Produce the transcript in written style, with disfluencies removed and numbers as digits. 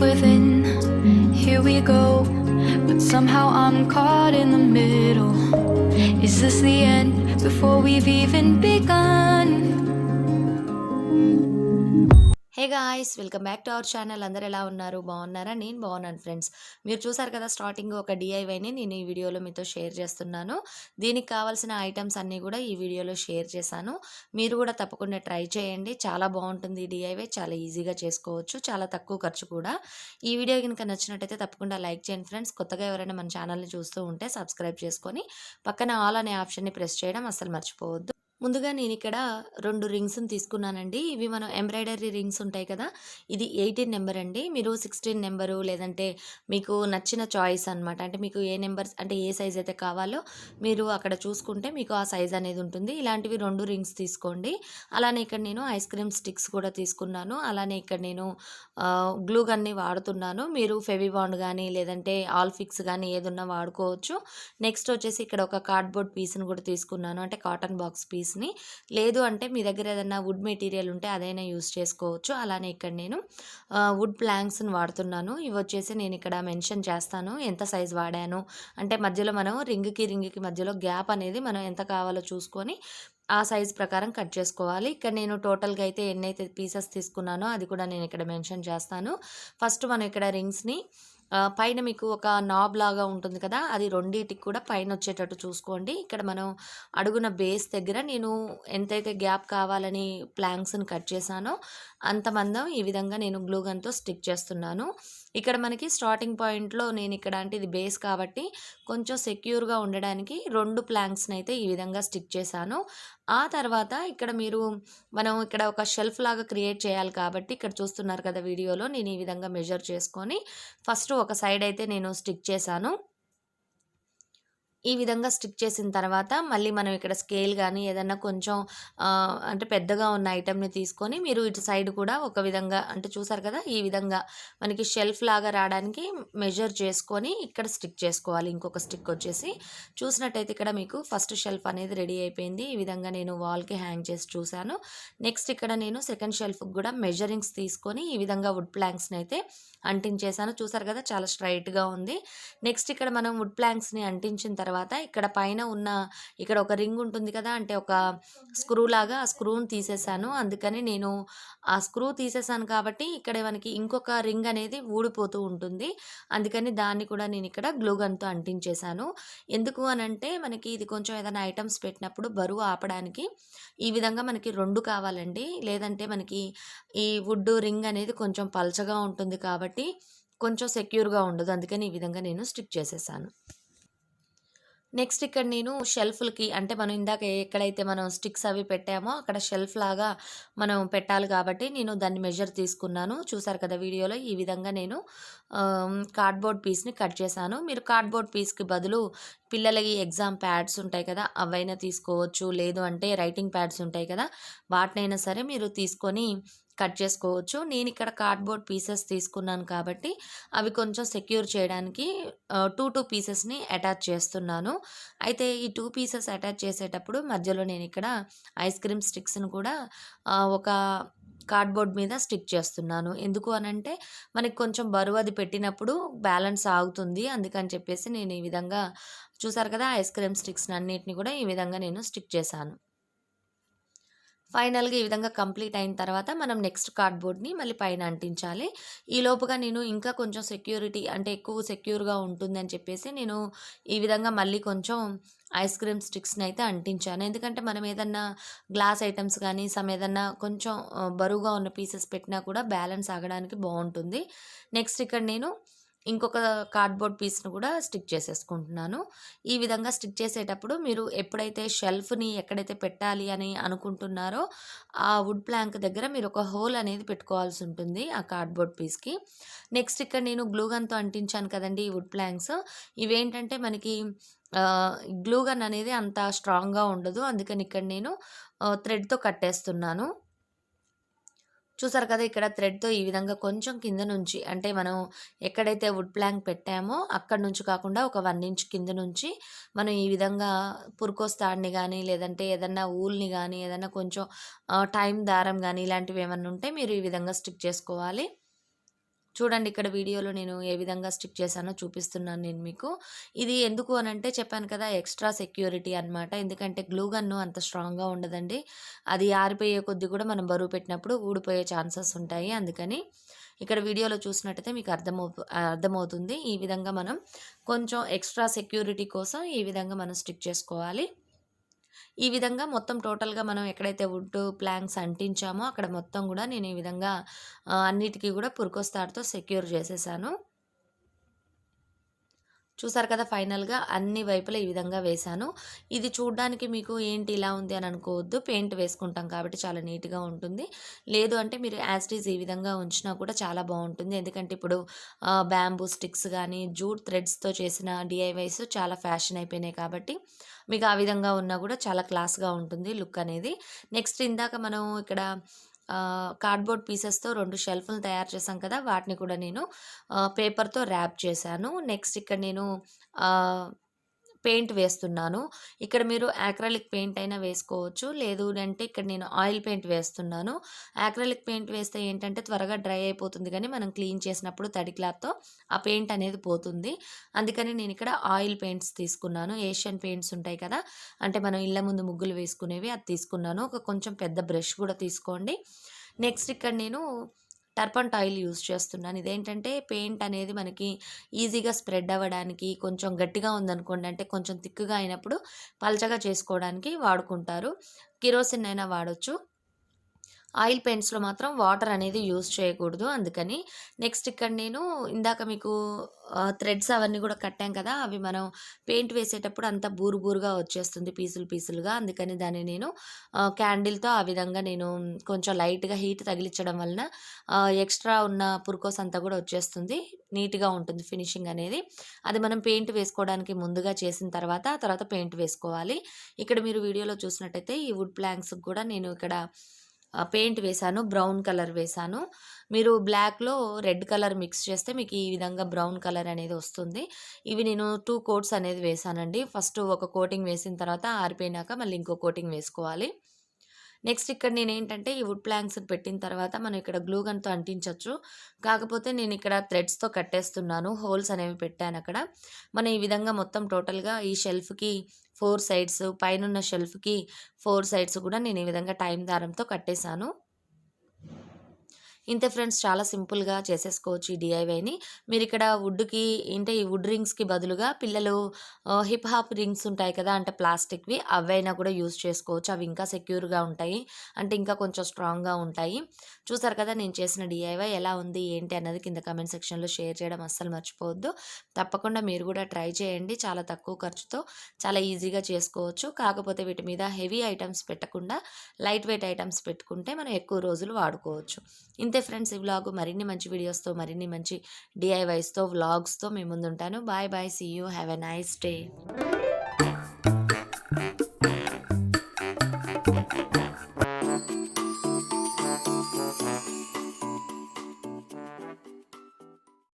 within. Here we go, but somehow I'm caught in the middle. Is this the end before we've even begun? Hey guys, welcome back to our channel. అందరు ఎలా ఉన్నారు? బాగున్నారా? నేను బాగున్నాను friends. మీరు చూసారు కదా, స్టార్టింగ్ ఒక డిఐవైని నేను ఈ వీడియోలో మీతో షేర్ చేస్తున్నాను. దీనికి కావాల్సిన ఐటమ్స్ అన్నీ కూడా ఈ వీడియోలో షేర్ చేశాను. మీరు కూడా తప్పకుండా ట్రై చేయండి. చాలా బాగుంటుంది ఈ డిఐవై, చాలా ఈజీగా చేసుకోవచ్చు, చాలా తక్కువ ఖర్చు కూడా. ఈ వీడియో కనుక నచ్చినట్టయితే తప్పకుండా లైక్ చేయండి ఫ్రెండ్స్. కొత్తగా ఎవరైనా మన ఛానల్ని చూస్తూ ఉంటే సబ్స్క్రైబ్ చేసుకొని పక్కన ఆల్ అనే ఆప్షన్ని ప్రెస్ చేయడం అస్సలు మర్చిపోవద్దు. ముందుగా నేను ఇక్కడ 2 రింగ్స్ని తీసుకున్నానండి. ఇవి మనం ఎంబ్రాయిడరీ రింగ్స్ ఉంటాయి కదా, ఇది 18 నెంబర్ అండి. మీరు 16 నెంబరు లేదంటే మీకు నచ్చిన చాయిస్ అనమాట. అంటే మీకు ఏ నెంబర్స్ అంటే ఏ సైజ్ అయితే కావాలో మీరు అక్కడ చూసుకుంటే మీకు ఆ సైజ్ అనేది ఉంటుంది. ఇలాంటివి 2 రింగ్స్ తీసుకోండి. అలానే ఇక్కడ నేను ఐస్ క్రీమ్ స్టిక్స్ కూడా తీసుకున్నాను. అలానే ఇక్కడ నేను గ్లూ గన్ని వాడుతున్నాను. మీరు ఫెవిబాండ్ కానీ లేదంటే ఆల్ ఫిక్స్ కానీ ఏదున్నా వాడుకోవచ్చు. నెక్స్ట్ వచ్చేసి ఇక్కడ ఒక కార్డ్బోర్డ్ పీస్ని కూడా తీసుకున్నాను, అంటే కాటన్ బాక్స్ పీస్. లేదు అంటే మీ దగ్గర ఏదైనా వుడ్ మెటీరియల్ ఉంటే అదైనా యూస్ చేసుకోవచ్చు. అలానే ఇక్కడ నేను వుడ్ ప్లాంక్స్ని వాడుతున్నాను. ఇవి వచ్చేసి నేను ఇక్కడ మెన్షన్ చేస్తాను ఎంత సైజ్ వాడాను. అంటే మధ్యలో మనం రింగ్కి మధ్యలో గ్యాప్ అనేది మనం ఎంత కావాలో చూసుకొని ఆ సైజ్ ప్రకారం కట్ చేసుకోవాలి. ఇక్కడ నేను టోటల్గా అయితే ఎన్నైతే పీసెస్ తీసుకున్నానో అది కూడా నేను ఇక్కడ మెన్షన్ చేస్తాను. ఫస్ట్ మనం ఇక్కడ రింగ్స్ని పైన మీకు ఒక నాబ్ లాగా ఉంటుంది కదా, అది రెండింటికి కూడా పైన వచ్చేటట్టు చూసుకోండి. ఇక్కడ మనం అడుగున బేస్ దగ్గర నేను ఎంతైతే గ్యాప్ కావాలని ప్లాంక్స్ని కట్ చేశానో అంత మందం ఈ విధంగా నేను గ్లూ గన్తో స్టిక్ చేస్తున్నాను. ఇక్కడ మనకి స్టార్టింగ్ పాయింట్లో నేను ఇక్కడ అంటే ఇది బేస్ కాబట్టి కొంచెం సెక్యూర్గా ఉండడానికి 2 ప్లాంక్స్ని అయితే ఈ విధంగా స్టిక్ చేశాను. ఆ తర్వాత ఇక్కడ మనం ఇక్కడ ఒక షెల్ఫ్ లాగా క్రియేట్ చేయాలి కాబట్టి ఇక్కడ చూస్తున్నారు కదా వీడియోలో, నేను ఈ విధంగా మెజర్ చేసుకొని ఫస్ట్ ఒక సైడ్ అయితే నేను స్టిక్ చేశాను. ఈ విధంగా స్టిక్ చేసిన తర్వాత మళ్ళీ మనం ఇక్కడ స్కేల్ కానీ ఏదన్నా కొంచెం అంటే పెద్దగా ఉన్న ఐటెంని తీసుకొని మీరు ఇటు సైడ్ కూడా ఒక విధంగా అంటే చూసారు కదా, ఈ విధంగా మనకి షెల్ఫ్ లాగా రావడానికి మెజర్ చేసుకొని ఇక్కడ స్టిక్ చేసుకోవాలి. ఇంకొక స్టిక్ వచ్చేసి చూసినట్టయితే ఇక్కడ మీకు ఫస్ట్ షెల్ఫ్ అనేది రెడీ అయిపోయింది. ఈ విధంగా నేను వాల్కి హ్యాంగ్ చేసి చూశాను. నెక్స్ట్ ఇక్కడ నేను సెకండ్ షెల్ఫ్కి కూడా మెజరింగ్స్ తీసుకొని ఈ విధంగా వుడ్ ప్లాంక్స్ని అయితే అంటించేసాను. చూసారు కదా, చాలా స్ట్రైట్గా ఉంది. నెక్స్ట్ ఇక్కడ మనం వుడ్ ప్లాంక్స్ని అంటించిన తర్వాత ఇక్కడ పైన ఉన్న ఇక్కడ ఒక రింగ్ ఉంటుంది కదా, అంటే ఒక స్క్రూ లాగా, ఆ స్క్రూని తీసేసాను. అందుకని నేను ఆ స్క్రూ తీసేసాను కాబట్టి ఇక్కడ మనకి ఇంకొక రింగ్ అనేది ఊడిపోతూ ఉంటుంది. అందుకని దాన్ని కూడా నేను ఇక్కడ గ్లూ గన్తో అంటించేశాను. ఎందుకు అనంటే మనకి ఇది కొంచెం ఏదైనా ఐటమ్స్ పెట్టినప్పుడు బరువు ఆపడానికి ఈ విధంగా మనకి 2 కావాలండి. లేదంటే మనకి ఈ వుడ్ రింగ్ అనేది కొంచెం పల్చగా ఉంటుంది కాబట్టి కొంచెం సెక్యూర్గా ఉండదు. అందుకని ఈ విధంగా నేను స్టిక్ చేసేసాను. నెక్స్ట్ ఇక్కడ నేను షెల్ఫ్లకి అంటే మనం ఇందాక ఎక్కడైతే మనం స్టిక్స్ అవి పెట్టామో అక్కడ షెల్ఫ్ లాగా మనం పెట్టాలి కాబట్టి నేను దాన్ని మెజర్ తీసుకున్నాను. చూసారు కదా వీడియోలో, ఈ విధంగా నేను కార్డ్బోర్డ్ పీస్ని కట్ చేశాను. మీరు కార్డ్బోర్డ్ పీస్కి బదులు పిల్లలకి ఎగ్జామ్ ప్యాడ్స్ ఉంటాయి కదా, అవైనా తీసుకోవచ్చు. లేదు అంటే రైటింగ్ ప్యాడ్స్ ఉంటాయి కదా, వాటినైనా సరే మీరు తీసుకొని కట్ చేసుకోవచ్చు. నేను ఇక్కడ కార్డ్బోర్డ్ పీసెస్ తీసుకున్నాను కాబట్టి అవి కొంచెం సెక్యూర్ చేయడానికి 2 పీసెస్ని అటాచ్ చేస్తున్నాను. అయితే ఈ 2 పీసెస్ అటాచ్ చేసేటప్పుడు మధ్యలో నేను ఇక్కడ ఐస్ క్రీమ్ స్టిక్స్ని కూడా ఒక కార్డ్బోర్డ్ మీద స్టిక్ చేస్తున్నాను. ఎందుకు అనంటే మనకి కొంచెం బరువు అది పెట్టినప్పుడు బ్యాలెన్స్ ఆగుతుంది. అందుకని చెప్పేసి నేను ఈ విధంగా చూసారు కదా, ఐస్ క్రీమ్ స్టిక్స్ని అన్నిటిని కూడా ఈ విధంగా నేను స్టిక్ చేశాను. ఫైనల్గా ఈ విధంగా కంప్లీట్ అయిన తర్వాత మనం నెక్స్ట్ కార్డ్బోర్డ్ని మళ్ళీ పైన అంటించాలి. ఈ లోపుగా నేను ఇంకా కొంచెం సెక్యూరిటీ అంటే ఎక్కువ సెక్యూర్గా ఉంటుందని చెప్పేసి నేను ఈ విధంగా మళ్ళీ కొంచెం ఐస్ క్రీమ్ స్టిక్స్ని అయితే అంటించాను. ఎందుకంటే మనం ఏదన్నా గ్లాస్ ఐటమ్స్ కానీ ఏదన్నా కొంచెం బరువుగా ఉన్న పీసెస్ పెట్టినా కూడా బ్యాలెన్స్ ఆగడానికి బాగుంటుంది. నెక్స్ట్ ఇక్కడ నేను ఇంకొక కార్డ్బోర్డ్ పీస్ను కూడా స్టిక్ చేసేసుకుంటున్నాను. ఈ విధంగా స్టిక్ చేసేటప్పుడు మీరు ఎప్పుడైతే షెల్ఫ్ని ఎక్కడైతే పెట్టాలి అని అనుకుంటున్నారో ఆ వుడ్ ప్లాంక్ దగ్గర మీరు ఒక హోల్ అనేది పెట్టుకోవాల్సి ఉంటుంది ఆ కార్డ్బోర్డ్ పీస్కి. నెక్స్ట్ ఇక్కడ నేను గ్లూ గన్తో అంటించాను కదండి ఈ వుడ్ ప్లాంక్స్. ఇవేంటంటే మనకి గ్లూ గన్ అనేది అంత స్ట్రాంగ్గా ఉండదు. అందుకని ఇక్కడ నేను థ్రెడ్తో కట్టేస్తున్నాను. చూసారు కదా, ఇక్కడ థ్రెడ్తో ఈ విధంగా కొంచెం కింద నుంచి అంటే మనం ఎక్కడైతే వుడ్ ప్లాంక్ పెట్టామో అక్కడ నుంచి కాకుండా ఒక 1 ఇంచ్ కింద నుంచి మనం ఈ విధంగా పురుకోస్ తాడుని కానీ లేదంటే ఏదన్నా ఊల్ని కానీ ఏదన్నా కొంచెం టైం దారం కానీ ఇలాంటివి ఏమన్నా ఉంటే మీరు ఈ విధంగా స్టిక్ చేసుకోవాలి. చూడండి ఇక్కడ వీడియోలో నేను ఏ విధంగా స్టిక్ చేశానో చూపిస్తున్నాను నేను మీకు. ఇది ఎందుకు అనంటే చెప్పాను కదా ఎక్స్ట్రా సెక్యూరిటీ అన్నమాట. ఎందుకంటే గ్లూ గన్ను అంత స్ట్రాంగ్‌గా ఉండదండి. అది ఆరిపోయే కొద్దీ కూడా మనం బరువు పెట్టినప్పుడు ఊడిపోయే ఛాన్సెస్ ఉంటాయి. అందుకని ఇక్కడ వీడియోలో చూసినట్టయితే మీకు అర్థమవుతుంది. ఈ విధంగా మనం కొంచెం ఎక్స్ట్రా సెక్యూరిటీ కోసం ఈ విధంగా మనం స్టిక్ చేసుకోవాలి. ఈ విధంగా మొత్తం టోటల్‌గా మనం ఎక్కడైతే వుడ్ ప్లాంక్స్ అంటించామో అక్కడ మొత్తం గూడా నేను ఈ విధంగా అన్నిటికి గూడా పురుకోస్ తాడుతో సెక్యూర్ చేసేసాను. చూసారు కదా ఫైనల్‌గా అన్ని వైపులా ఈ విధంగా వేశాను. ఇది చూడ్డానికి మీకు ఏంటి ఇలా ఉంది అని అనుకోవద్దు. పెయింట్ వేసుకుంటాం కాబట్టి చాలా నీట్‌గా ఉంటుంది. లేదు అంటే మీరు యాజ్ ఇట్ ఈజ్ ఈ విధంగా ఉంచినా కూడా చాలా బావుంటుంది. ఎందుకంటే ఇప్పుడు బ్యాంబూ స్టిక్స్ గానీ, జూట్ థ్రెడ్స్‌తో చేసిన డీఐవైస్ చాలా ఫ్యాషన్ అయిపోయినాయి కాబట్టి మీకు ఆ విధంగా ఉన్నా కూడా చాలా క్లాస్‌గా ఉంటుంది లుక్ అనేది. నెక్స్ట్ ఇందాక మనం ఇక్కడ కార్డ్‌బోర్డ్ పీసెస్‌తో 2 షెల్ఫ్‌లు తయారు చేశాం కదా! వాటిని కూడా నేను పేపర్‌తో ర్యాప్ చేశాను. నెక్స్ట్ ఇక్కడ నేను ఆహ్, పెయింట్ వేస్తున్నాను. ఇక్కడ మీరు యాక్రిలిక్ పెయింట్ అయినా వేసుకోవచ్చు. లేదు అంటే ఇక్కడ నేను ఆయిల్ పెయింట్ వేస్తున్నాను. యాక్రిలిక్ పెయింట్ వేస్తే ఏంటంటే త్వరగా డ్రై అయిపోతుంది గానీ, మనం క్లీన్ చేసినప్పుడు తడి క్లాత్‌తో ఆ పెయింట్ అనేది పోతుంది. అందుకని నేను ఇక్కడ ఆయిల్ పెయింట్స్ తీసుకున్నాను. ఏషియన్ పెయింట్స్ ఉంటాయి కదా! అంటే మనం ఇళ్ళ ముందు ముగ్గులు వేసుకునేవి అది తీసుకున్నాను. ఒక కొంచెం పెద్ద బ్రష్ కూడా తీసుకోండి. నెక్స్ట్ ఇక్కడ నేను టర్పంటాయిల్ యూజ్ చేస్తున్నాను. ఇదేంటంటే పెయింట్ అనేది మనకి ఈజీగా స్ప్రెడ్ అవ్వడానికి, కొంచెం గట్టిగా ఉందనుకోండి అంటే కొంచెం థిక్‌గా అయినప్పుడు పల్చగా చేసుకోవడానికి వాడుకుంటారు. కిరోసిన్ అయినా వాడొచ్చు. ఆయిల్ పెయింట్స్‌లో మాత్రం వాటర్ అనేది యూజ్ చేయకూడదు అందుకని. నెక్స్ట్ ఇక్కడ నేను ఇందాక మీకు థ్రెడ్స్ అవన్నీ కూడా కట్టాం కదా! అవి మనం పెయింట్ వేసేటప్పుడు అంతా బూరు బూరుగా వచ్చేస్తుంది పీసులు పీసులుగా. అందుకని దాన్ని నేను క్యాండిల్‌తో ఆ విధంగా నేను కొంచెం లైట్‌గా హీట్ తగిలించడం వలన ఎక్స్ట్రా ఉన్న పురుకోస్ అంతా కూడా వచ్చేస్తుంది. నీట్‌గా ఉంటుంది ఫినిషింగ్ అనేది. అది మనం పెయింట్ వేసుకోవడానికి ముందుగా చేసిన తర్వాత, ఆ తర్వాత పెయింట్ వేసుకోవాలి. ఇక్కడ మీరు వీడియోలో చూసినట్టయితే ఈ వుడ్ ప్లాంక్స్‌కి కూడా నేను ఇక్కడ పెయింట్ వేశాను. బ్రౌన్ కలర్ వేశాను. మీరు బ్లాక్‌లో రెడ్ కలర్ మిక్స్ చేస్తే మీకు ఈ విధంగా బ్రౌన్ కలర్ అనేది వస్తుంది. ఇవి నేను 2 కోట్స్ అనేది వేశానండి. ఫస్ట్ ఒక కోటింగ్ వేసిన తర్వాత ఆరిపోయినాక మళ్ళీ ఇంకో కోటింగ్ వేసుకోవాలి. నెక్స్ట్ ఇక్కడ నేనేంటంటే ఈ వుడ్ ప్లాంక్స్‌ని పెట్టిన తర్వాత మనం ఇక్కడ గ్లూ గన్‌తో అంటించొచ్చు. కాకపోతే నేను ఇక్కడ థ్రెడ్స్‌తో కట్టేస్తున్నాను. హోల్స్ అనేవి పెట్టానక్కడ. మనం ఈ విధంగా మొత్తం టోటల్‌గా ఈ షెల్ఫ్‌కి 4 సైడ్స్ పైనున్న షెల్ఫ్‌కి 4 సైడ్స్ కూడా నేను ఈ విధంగా టైమ్ దారంతో కట్టేశాను. ఇంతే ఫ్రెండ్స్ చాలా సింపుల్‌గా చేసేసుకోవచ్చు ఈ డీఐవైని. మీరిక్కడ వుడ్‌కి అంటే ఈ వుడ్ రింగ్స్‌కి బదులుగా పిల్లలు హిప్ హాప్ రింగ్స్ ఉంటాయి కదా! అంటే ప్లాస్టిక్‌వి అవైనా కూడా యూజ్ చేసుకోవచ్చు. అవి ఇంకా సెక్యూర్‌గా ఉంటాయి. అంటే ఇంకా కొంచెం స్ట్రాంగ్‌గా ఉంటాయి. చూసారు కదా నేను చేసిన డీఐవై ఎలా ఉంది ఏంటి అన్నది కింద కామెంట్ సెక్షన్‌లో షేర్ చేయడం అస్సలు మర్చిపోవద్దు. తప్పకుండా మీరు కూడా ట్రై చేయండి. చాలా తక్కువ ఖర్చుతో చాలా ఈజీగా చేసుకోవచ్చు. కాకపోతే వీటి మీద హెవీ ఐటెమ్స్ పెట్టకుండా లైట్ వెయిట్ ఐటెమ్స్ పెట్టుకుంటే మనం ఎక్కువ రోజులు వాడుకోవచ్చు. ఇంతే ఫ్రెండ్స్ ఈ వ్లాగ్ మరిన్ని మంచి వీడియోస్‌తో మరిన్ని మంచి డీఐవైస్‌తో వ్లాగ్స్‌తో మీ ముందుంటాను. Bye bye. See you. Have a nice day.